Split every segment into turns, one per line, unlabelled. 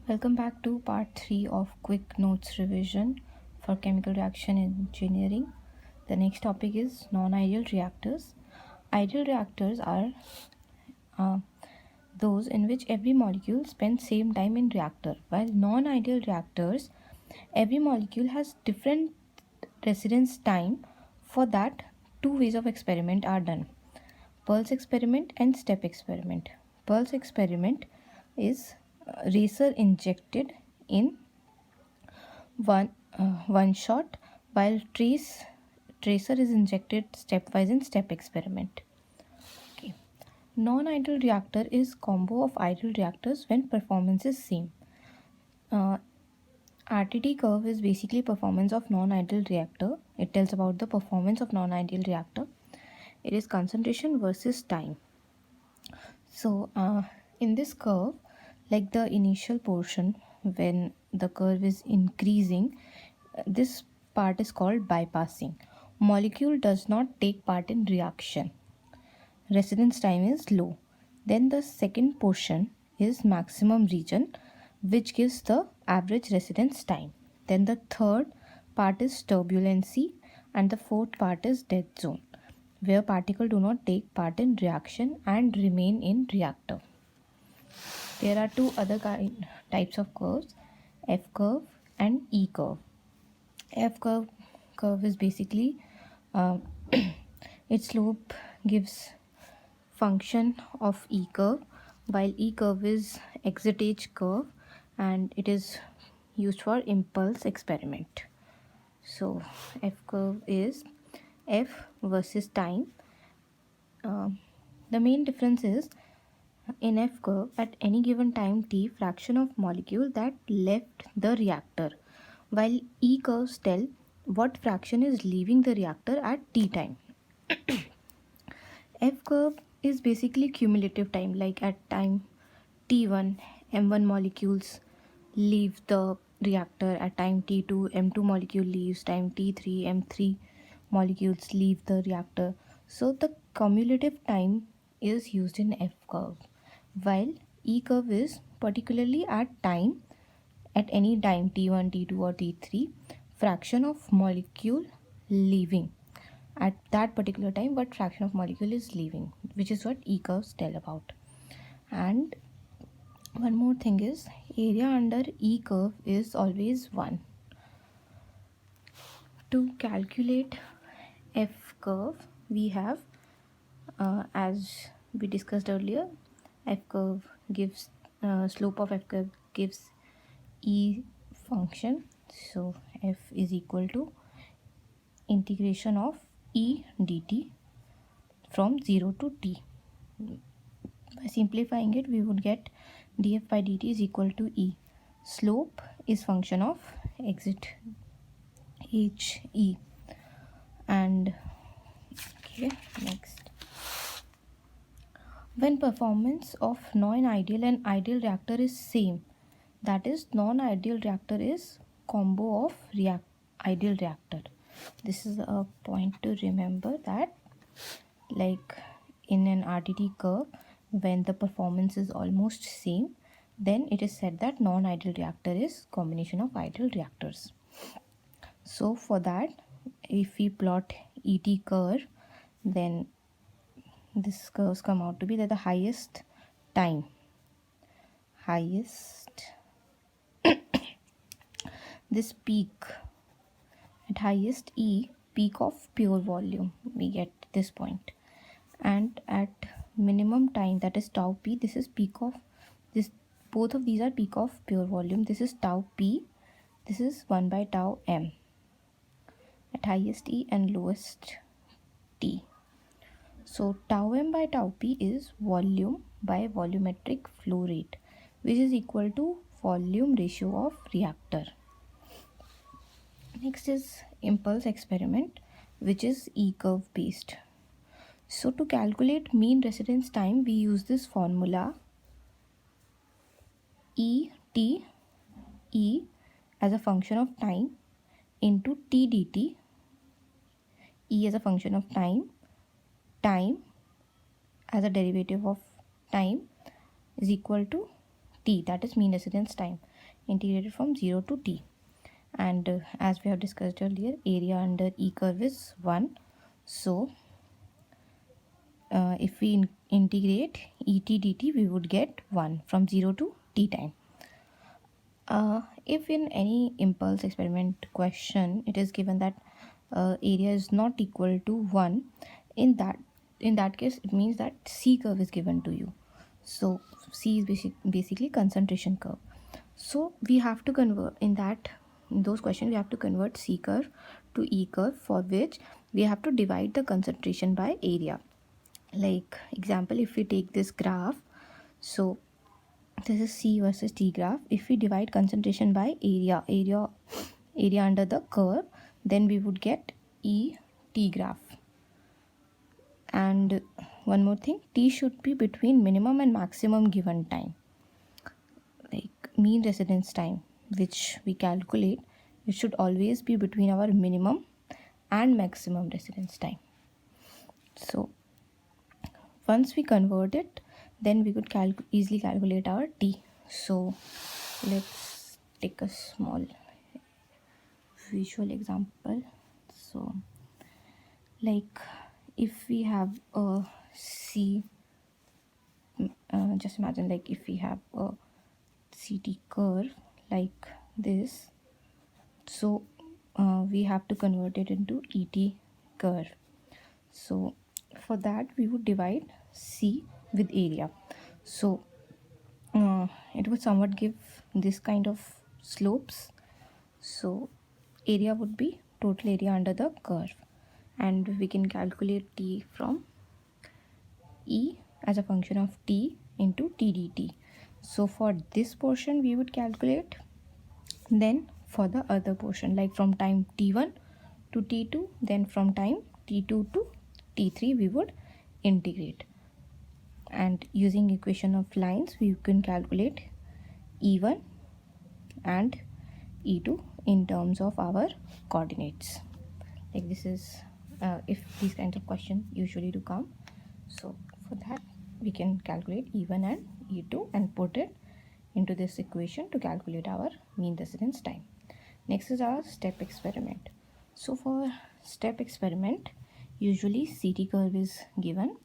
Welcome back to part 3 of quick notes revision for chemical reaction engineering. The next topic is non-ideal reactors. Ideal reactors are those in which every molecule spends same time in reactor, while non-ideal reactors, every molecule has different residence time. For that, two ways of experiment are done: pulse experiment and step experiment. Pulse experiment is racer injected in one shot, while tracer is injected stepwise in step experiment. Okay. Non-ideal reactor is combo of ideal reactors when performance is same. RTD curve is basically performance of non-ideal reactor. It tells about the performance of non-ideal reactor. It is concentration versus time. So in this curve, like the initial portion, when the curve is increasing, this part is called bypassing. Molecule does not take part in reaction. Residence time is low. Then the second portion is maximum region, which gives the average residence time. Then the third part is turbulency, and the fourth part is dead zone, where particles do not take part in reaction and remain in reactor. There are two other types of curves, F curve and E curve. F curve is basically its slope gives function of E curve, while E curve is excitation curve and it is used for impulse experiment. So F curve is F versus time. The main difference is in F curve, at any given time t, fraction of molecule that left the reactor, while E curves tell what fraction is leaving the reactor at t time. F curve is basically cumulative time, like at time t1, m1 molecules leave the reactor, at time t2, m2 molecule leaves, time t3, m3 molecules leave the reactor. So the cumulative time is used in F curve, while E curve is particularly at time, at any time t1, t2 or t3, fraction of molecule leaving at that particular time, what fraction of molecule is leaving, which is what E curves tell about. And one more thing is area under E curve is always 1. To calculate F curve, we have as we discussed earlier, F curve gives slope of F curve gives E function. So F is equal to integration of E dt from 0 to t. By simplifying it, we would get df by dt is equal to E. Slope is function of exit HE. And okay, next. When performance of non-ideal and ideal reactor is same, that is non-ideal reactor is combo of ideal reactor. This is a point to remember, that like in an RTD curve, when the performance is almost same, then it is said that non-ideal reactor is combination of ideal reactors. So for that, if we plot ET curve, then this curves come out to be that the highest this peak at highest E, peak of pure volume, we get this point. And at minimum time, that is tau p, this is peak of this, both of these are peak of pure volume. This is tau p, this is 1 by tau m at highest E and lowest T. So tau m by tau p is volume by volumetric flow rate, which is equal to volume ratio of reactor. Next is impulse experiment, which is E curve based. So to calculate mean residence time, we use this formula E as a function of time into T dt. E as a function of time as a derivative of time is equal to T, that is mean residence time. integrated from 0 to t. And as we have discussed earlier, area under E curve is 1. So if we integrate et dt, we would get 1 from 0 to t time. If in any impulse experiment question it is given that area is not equal to 1, in that case it means that C curve is given to you. So C is basically concentration curve. So we have to convert in those questions we have to convert C curve to E curve, for which we have to divide the concentration by area. Like example, if we take this graph, so this is C versus T graph. If we divide concentration by area under the curve, then we would get E T graph. And one more thing, T should be between minimum and maximum given time. Like mean residence time, which we calculate, it should always be between our minimum and maximum residence time. So once we convert it, then we could easily calculate our T. So let's take a small visual example. So like if we have a C, just imagine like if we have a CT curve like this, so we have to convert it into ET curve. So for that we would divide C with area. So it would somewhat give this kind of slopes. So area would be total area under the curve, and we can calculate T from E as a function of T into T dt. So for this portion we would calculate, then for the other portion like from time t1 to t2, then from time t2 to t3 we would integrate, and using equation of lines we can calculate E1 and E2 in terms of our coordinates. Like this is if these kinds of questions usually do come, so for that we can calculate E1 and E2 and put it into this equation to calculate our mean residence time. Next is our step experiment. So for step experiment, usually CT curve is given,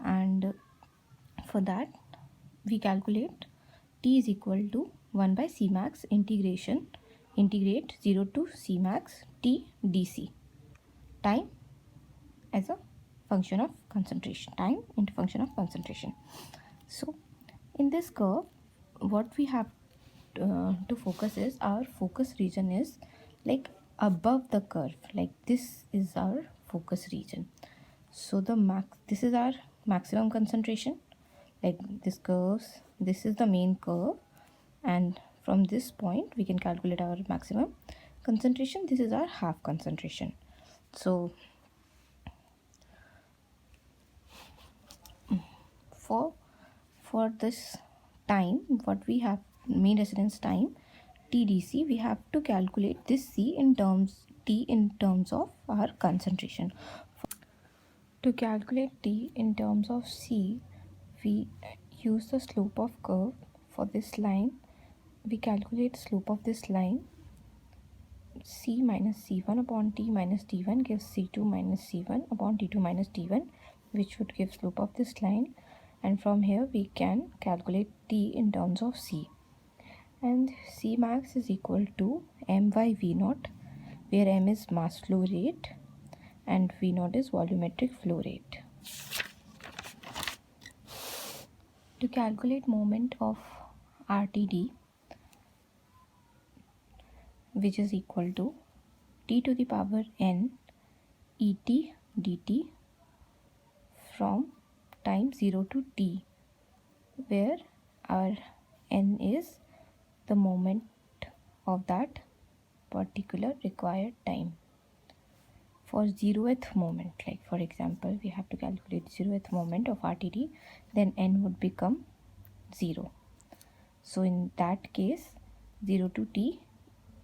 and for that we calculate T is equal to 1 by C max integrate 0 to C max T dc, time as a function of concentration, time into function of concentration. So in this curve, what we have to focus is, our focus region is like above the curve, like this is our focus region. So this is our maximum concentration, like this is the main curve, and from this point we can calculate our maximum concentration. This is our half concentration. So for this time, what we have, mean residence time TDC, we have to calculate this T in terms of our concentration. To calculate T in terms of C, we use the slope of curve for this line. We calculate slope of this line. C minus C1 upon T minus T1 gives C2 minus C1 upon T2 minus T1, which would give slope of this line. And from here we can calculate T in terms of C. And C max is equal to m by V naught, where m is mass flow rate and V naught is volumetric flow rate. To calculate moment of RTD, which is equal to T to the power n et dt from time 0 to t, where our n is the moment of that particular required time. For 0th moment, like for example we have to calculate 0th moment of RTD, then n would become 0. So in that case 0 to t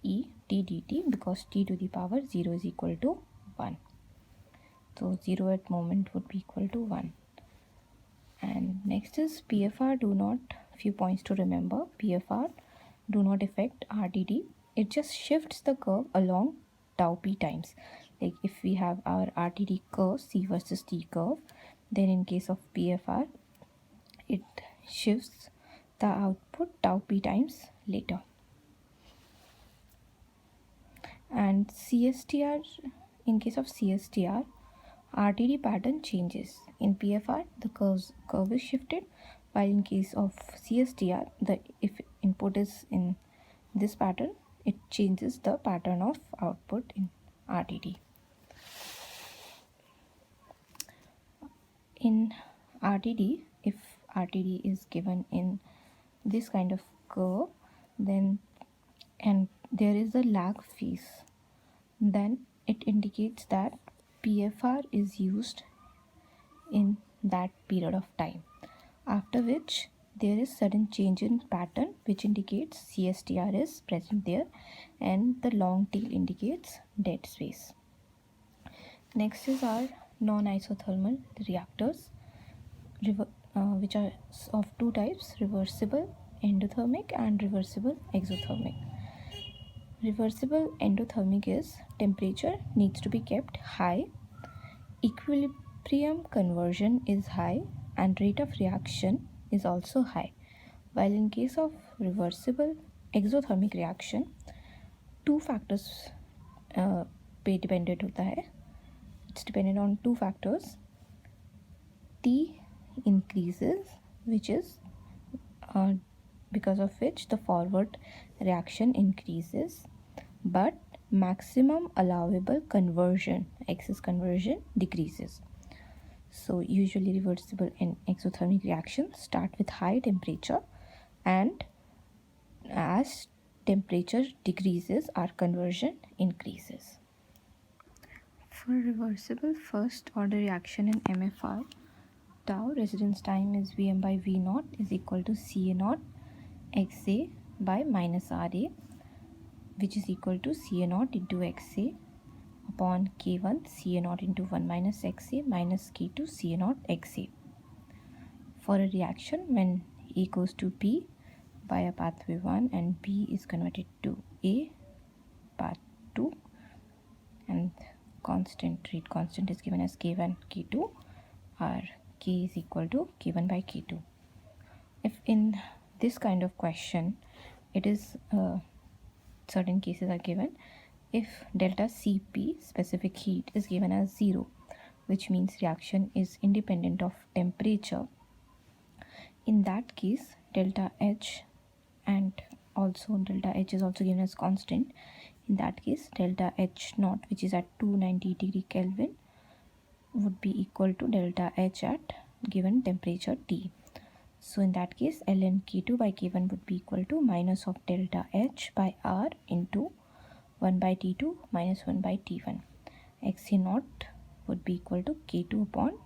e t dt, because t to the power 0 is equal to 1. So 0th moment would be equal to 1. And next is PFR. Few points to remember. PFR, do not affect RTD. It just shifts the curve along tau p times. Like if we have our RTD curve, C versus T curve, then in case of PFR, it shifts the output tau p times later. And CSTR, in case of CSTR, RTD pattern changes. In PFR, the curve is shifted, while in case of CSTR, if input is in this pattern, it changes the pattern of output in RTD. In RTD, if RTD is given in this kind of curve, then and there is a lag phase, then it indicates that PFR is used in that period of time, after which there is sudden change in pattern which indicates CSTR is present there, and the long tail indicates dead space. Next is our non-isothermal reactors, which are of two types: reversible endothermic and reversible exothermic. Reversible endothermic is temperature needs to be kept high, equilibrium conversion is high, and rate of reaction is also high. While in case of reversible exothermic reaction, two factors पे dependent होता है. It's dependent on two factors. T increases, which is because of which the forward reaction increases, but maximum allowable conversion, excess conversion, decreases. So usually reversible and exothermic reactions start with high temperature, and as temperature decreases, our conversion increases. For reversible first order reaction in MFR, tau residence time is Vm by V naught is equal to Ca naught Xa by minus Ra, which is equal to Ca naught into Xa upon K1 Ca naught into 1 minus Xa minus K2 Ca naught Xa. For a reaction when A goes to B via pathway 1 and B is converted to A, path 2, and rate constant is given as K1, K2, or K is equal to K1 by K2. If in this kind of question, it is certain cases are given, if delta Cp, specific heat, is given as 0, which means reaction is independent of temperature, in that case delta H, and also delta H is also given as constant. In that case, delta H naught, which is at 290 degree Kelvin, would be equal to delta H at given temperature T. So in that case, ln K2 by K1 would be equal to minus of delta H by R into 1 by T2 minus 1 by T1. Xa naught would be equal to K2 upon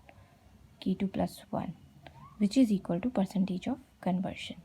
K2 plus 1, which is equal to percentage of conversion.